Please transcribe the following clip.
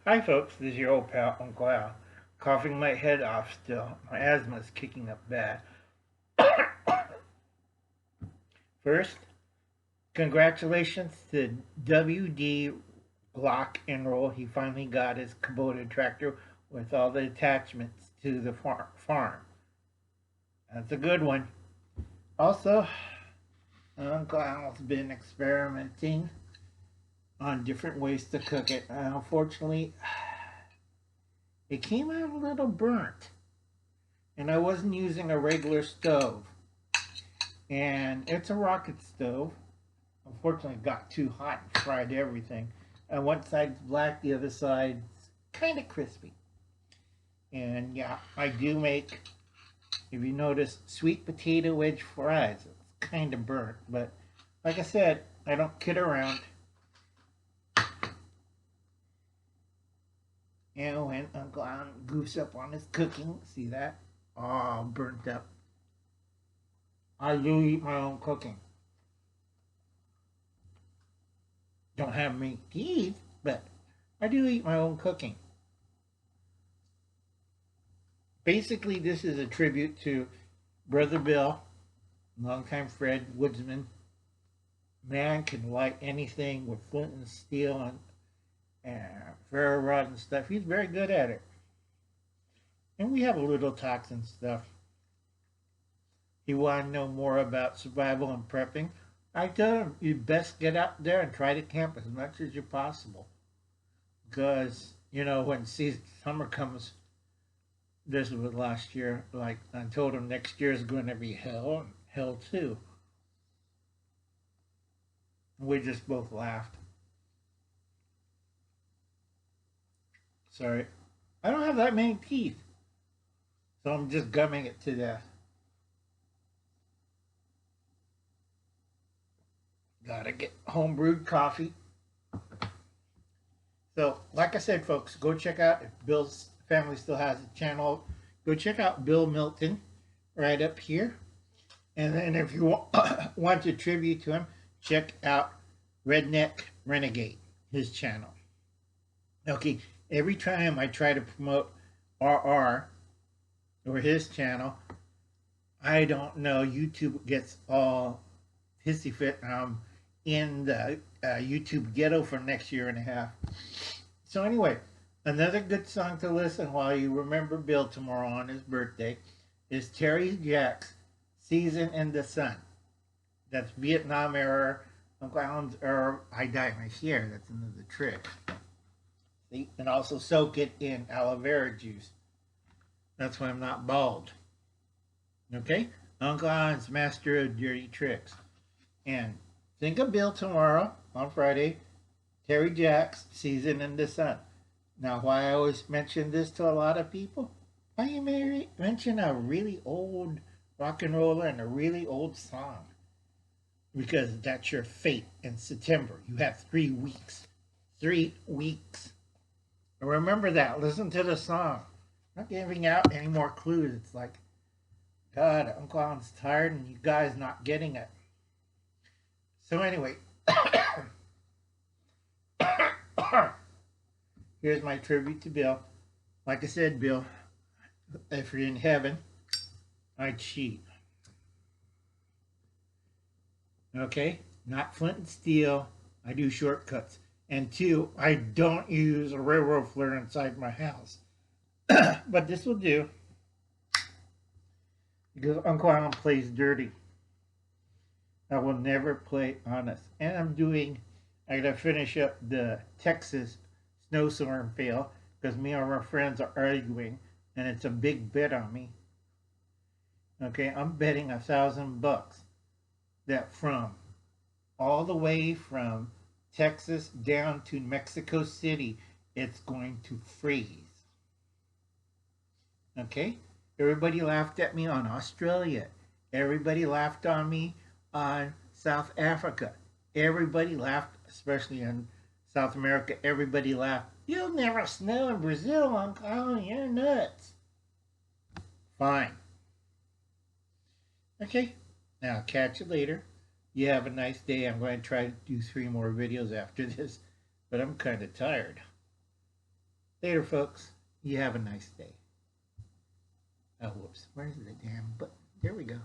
Hi folks, this is your old pal Uncle Al. Coughing my head off still. My asthma's kicking up bad. First, congratulations to WD Lock and Roll. He finally got his Kubota tractor with all the attachments to the farm. That's a good one. Also, Uncle Al's been experimenting on different ways to cook it. Unfortunately, it came out a little burnt. And I wasn't using a regular stove. And it's a rocket stove. Unfortunately, it got too hot and fried everything. And one side's black, the other side's kind of crispy. And yeah, I do make, if you notice, sweet potato wedge fries. It's kind of burnt, but like I said, I don't kid around. And when Uncle Al goofs up on his cooking, see that? Oh, burnt up. I do eat my own cooking. Don't have many teeth, but I do eat my own cooking. Basically, this is a tribute to Brother Bill, longtime Fred woodsman. Man can light anything with flint and steel and ferro rod and stuff. He's very good at it. And we have a little talks and stuff. You want to know more about survival and prepping? I tell him you best get out there and try to camp as much as you possible. Because, you know, when summer comes, this was last year, like I told him next year is going to be hell, and hell too. We just both laughed. Sorry. I don't have that many teeth. So I'm just gumming it to death. Gotta get home brewed coffee. So, like I said, folks, go check out, if Bill's family still has a channel, go check out Bill Melton right up here. And then if you want to tribute to him, check out Redneck Renegade, his channel. Okay, every time I try to promote RR or his channel, I don't know, YouTube gets all hissy fit. In the YouTube ghetto for next year and a half. So anyway, another good song to listen while you remember Bill tomorrow on his birthday is Terry Jack's Season in the Sun. That's Vietnam era, Uncle Alan's era, I dye my hair. That's another trick. See? And also soak it in aloe vera juice. That's why I'm not bald. Okay? Uncle Alan's master of dirty tricks. And think of Bill tomorrow on Friday. Terry Jack's Season in the Sun. Now, why I always mention this to a lot of people? Why you mention a really old rock and roller and a really old song? Because that's your fate in September. You have 3 weeks. 3 weeks. And remember that. Listen to the song. I'm not giving out any more clues. It's like, God, Uncle Alan's tired and you guys not getting it. So anyway, here's my tribute to Bill. Like I said, Bill, if you're in heaven, I cheat. Okay? Not flint and steel. I do shortcuts. And 2, I don't use a railroad flare inside my house. But this will do. Because Uncle Alan plays dirty. I will never play honest. And I gotta finish up the Texas snowstorm fail because me and my friends are arguing and it's a big bet on me. Okay, I'm betting $1,000 that from all the way from Texas down to Mexico City, it's going to freeze. Okay, everybody laughed at me on Australia. Everybody laughed on me on South Africa. Everybody laughed, especially in South America. Everybody laughed. You'll never snow in Brazil, Uncle Alan. You're nuts. Fine. Okay. Now, catch you later. You have a nice day. I'm going to try to do 3 more videos after this, but I'm kind of tired. Later, folks. You have a nice day. Oh, whoops. Where's the damn button? There we go.